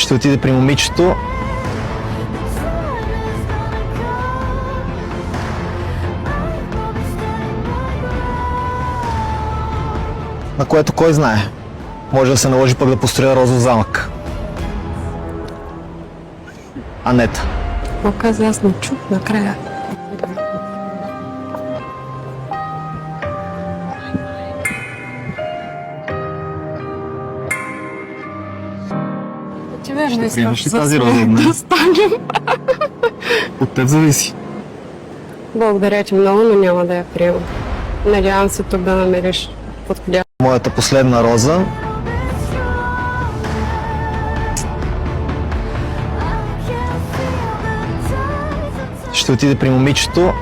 Ще отиде при момичето, на което кой знае, може да се наложи пък да построя розов замък. Анета. Оказа, аз не чух накрая. Ти виж, не Приемаш искаш ли тази за роза свет от мен? да станем. От теб зависи. Благодаря ти много, но няма да я приемам. Надявам се тук да намериш подходящ. Моята последна роза. Ще отиде при момичето,